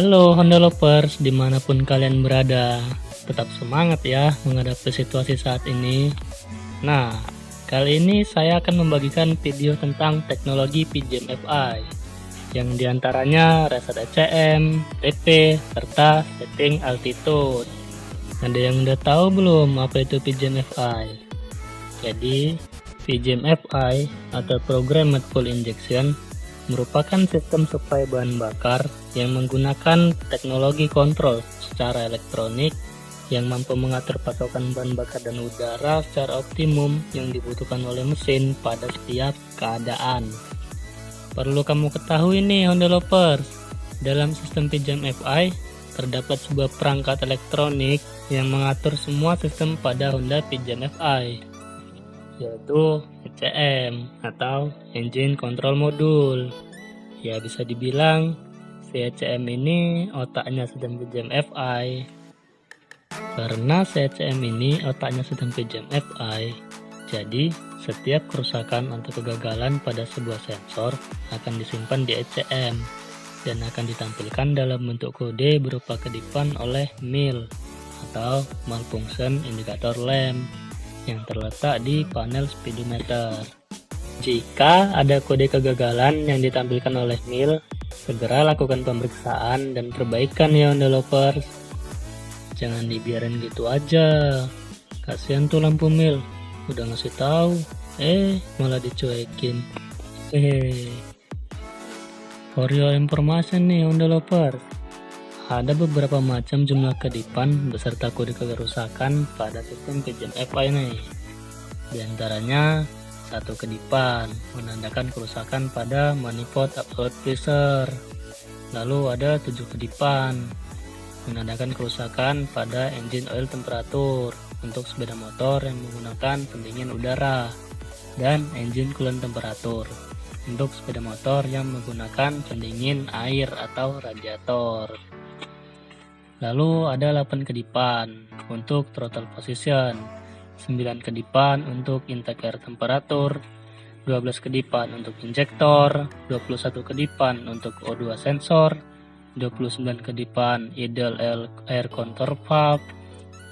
Halo Honda Lovers, dimanapun kalian berada, tetap semangat ya menghadapi situasi saat ini. Nah, kali ini saya akan membagikan video tentang teknologi PJM-FI, yang diantaranya reset ECM, TP, serta setting altitude. Ada yang udah tahu belum apa itu PJM-FI? Jadi, PJM-FI atau Programmed Fuel Injection merupakan sistem suplai bahan bakar yang menggunakan teknologi kontrol secara elektronik yang mampu mengatur pasokan bahan bakar dan udara secara optimum yang dibutuhkan oleh mesin pada setiap keadaan. Perlu kamu ketahui nih Honda Lovers, dalam sistem PJM-FI terdapat sebuah perangkat elektronik yang mengatur semua sistem pada Honda PJM-FI, yaitu ECM atau Engine Control Module. Ya, bisa dibilang si ECM ini otaknya sistem PJM-FI. Karena si ECM ini otaknya sistem PJM-FI, jadi setiap kerusakan atau kegagalan pada sebuah sensor akan disimpan di ECM dan akan ditampilkan dalam bentuk kode berupa kedipan oleh MIL atau Malfunction Indicator Lamp yang terletak di panel speedometer. Jika ada kode kegagalan yang ditampilkan oleh MIL, segera lakukan pemeriksaan dan perbaikan ya Honda Lovers. Jangan dibiarin gitu aja. Kasihan tuh lampu MIL, udah ngasih tahu, malah dicuekin. For your information nih Honda Lovers, ada beberapa macam jumlah kedipan beserta kode kerusakan pada sistem PJM-FI nih. Di antaranya, satu kedipan menandakan kerusakan pada manifold absolute pressure. Lalu ada 7 kedipan menandakan kerusakan pada engine oil temperatur untuk sepeda motor yang menggunakan pendingin udara, dan engine coolant temperatur untuk sepeda motor yang menggunakan pendingin air atau radiator. Lalu ada 8 kedipan untuk throttle position, 9 kedipan untuk intake air temperatur, 12 kedipan untuk injektor, 21 kedipan untuk O2 sensor, 29 kedipan idle air control valve,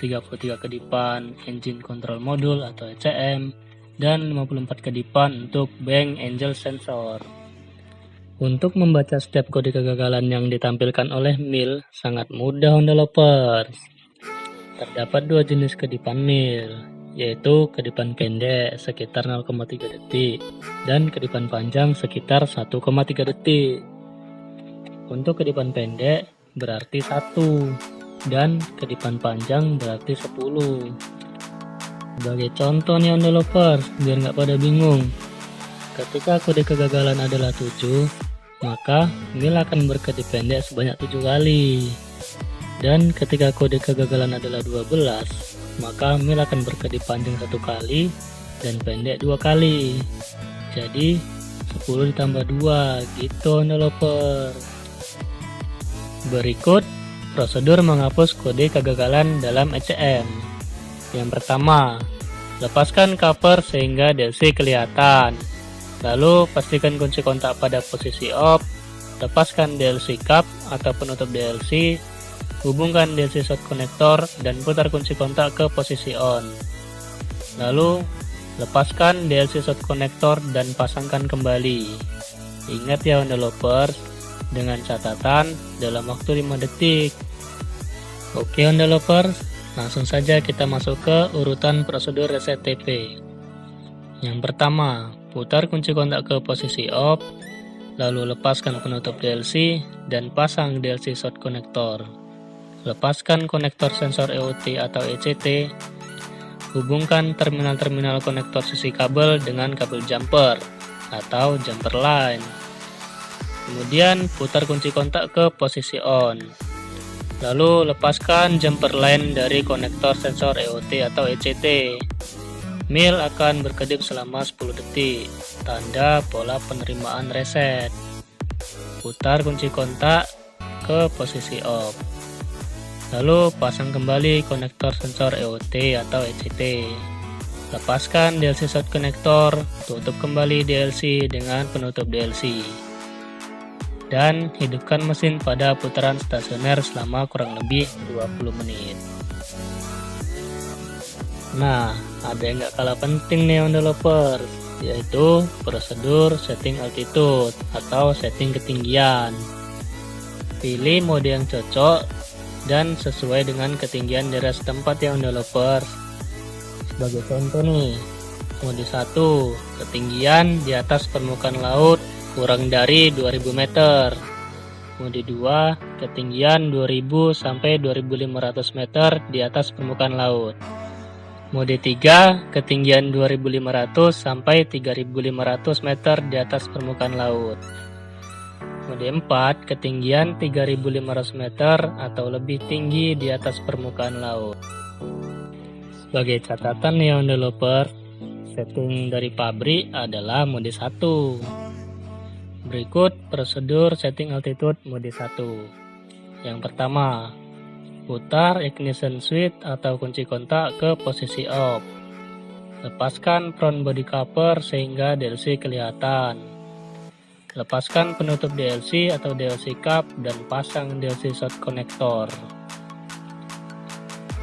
33 kedipan engine control module atau ECM, dan 54 kedipan untuk bank angel sensor. Untuk membaca setiap kode kegagalan yang ditampilkan oleh MIL sangat mudah Honda Lovers. Terdapat 2 jenis kedipan MIL, yaitu kedipan pendek sekitar 0,3 detik dan kedipan panjang sekitar 1,3 detik. Untuk kedipan pendek berarti 1 dan kedipan panjang berarti 10. Sebagai contoh nih Honda Lovers, biar nggak pada bingung. Ketika kode kegagalan adalah 7, maka MIL akan berkedip pendek sebanyak 7 kali. Dan ketika kode kegagalan adalah 12, maka MIL akan berkedip panjang 1 kali dan pendek 2 kali. Jadi 10 ditambah 2 gitu Honda Lovers. Berikut prosedur menghapus kode kegagalan dalam ECM. Yang pertama, lepaskan cover sehingga DLC kelihatan. Lalu pastikan kunci kontak pada posisi off, lepaskan DLC cap atau penutup DLC, hubungkan DLC short connector dan putar kunci kontak ke posisi on. Lalu lepaskan DLC short connector dan pasangkan kembali. Ingat ya Honda Lovers, dengan catatan dalam waktu 5 detik. Oke Honda Lovers, langsung saja kita masuk ke urutan prosedur reset TP. Yang pertama, putar kunci kontak ke posisi off, lalu lepaskan penutup DLC dan pasang DLC short connector. Lepaskan konektor sensor EOT atau ECT. Hubungkan terminal-terminal konektor sisi kabel dengan kabel jumper atau jumper line. Kemudian putar kunci kontak ke posisi on. Lalu lepaskan jumper line dari konektor sensor EOT atau ECT. MIL akan berkedip selama 10 detik, tanda pola penerimaan reset. Putar kunci kontak ke posisi off. Lalu pasang kembali konektor sensor EOT atau ECT. Lepaskan DLC short connector, tutup kembali DLC dengan penutup DLC. dan hidupkan mesin pada putaran stasioner selama kurang lebih 20 menit. Nah, ada yang gak kalah penting nih Honda Lovers, yaitu prosedur setting altitude atau setting ketinggian. Pilih mode yang cocok dan sesuai dengan ketinggian daerah setempat ya Honda Lovers. Sebagai contoh nih, mode 1, ketinggian di atas permukaan laut kurang dari 2000 meter. Mode 2, ketinggian 2000 sampai 2500 meter di atas permukaan laut. Mode 3, ketinggian 2500 sampai 3500 meter di atas permukaan laut. Mode 4, ketinggian 3500 meter atau lebih tinggi di atas permukaan laut. Sebagai catatan nih Honda Lovers, setting dari pabrik adalah mode 1. Berikut prosedur setting altitude mode 1. Yang pertama, putar ignition switch atau kunci kontak ke posisi off. Lepaskan front body cover sehingga DLC kelihatan. Lepaskan penutup DLC atau DLC cap dan pasang DLC short connector.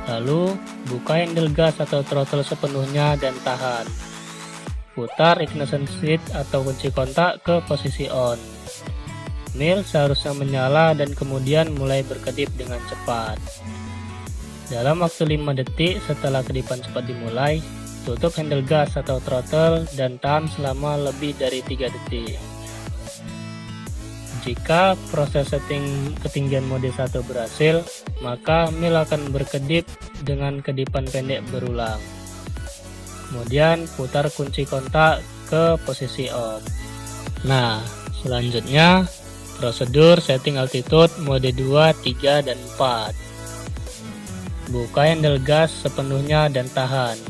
Lalu, buka handle gas atau throttle sepenuhnya dan tahan. Putar ignition switch atau kunci kontak ke posisi on. Mil seharusnya menyala dan kemudian mulai berkedip dengan cepat. Dalam waktu 5 detik setelah kedipan cepat dimulai, tutup handle gas atau throttle dan tahan selama lebih dari 3 detik. Jika proses setting ketinggian mode 1 berhasil, maka mil akan berkedip dengan kedipan pendek berulang. Kemudian putar kunci kontak ke posisi off. Nah, selanjutnya prosedur setting altitude mode 2, 3, dan 4. Buka handle gas sepenuhnya dan tahan.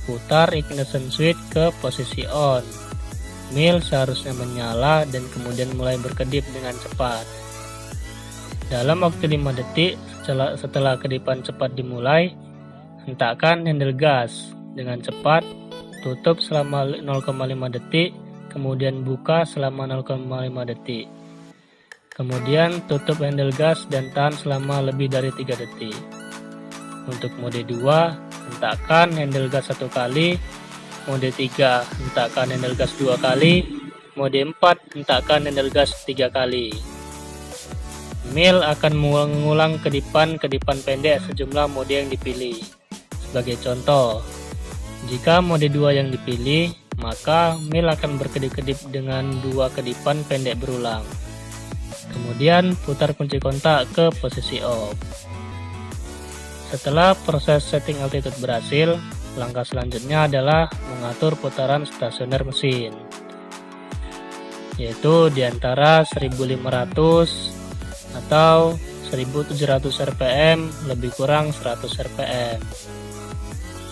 Putar ignition switch ke posisi on. Mil seharusnya menyala dan kemudian mulai berkedip dengan cepat. Dalam waktu 5 detik setelah kedipan cepat dimulai, hentakkan handle gas dengan cepat, tutup selama 0,5 detik, kemudian buka selama 0,5 detik. Kemudian tutup handle gas dan tahan selama lebih dari 3 detik. Untuk mode 2, hentakkan handle gas 1 kali. Mode 3, hentakkan handle gas 2 kali. Mode 4, hentakkan handle gas 3 kali. Mil akan mengulang kedipan pendek sejumlah mode yang dipilih. Sebagai contoh, jika mode 2 yang dipilih, maka mil akan berkedip-kedip dengan 2 kedipan pendek berulang. Kemudian putar kunci kontak ke posisi off. Setelah proses setting altitude berhasil, langkah selanjutnya adalah mengatur putaran stasioner mesin, yaitu di antara 1500 atau 1700 rpm lebih kurang 100 rpm.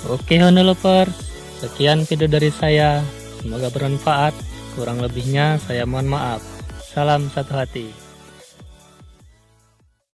Oke Honda Lovers, sekian video dari saya, semoga bermanfaat, kurang lebihnya saya mohon maaf. Salam satu hati.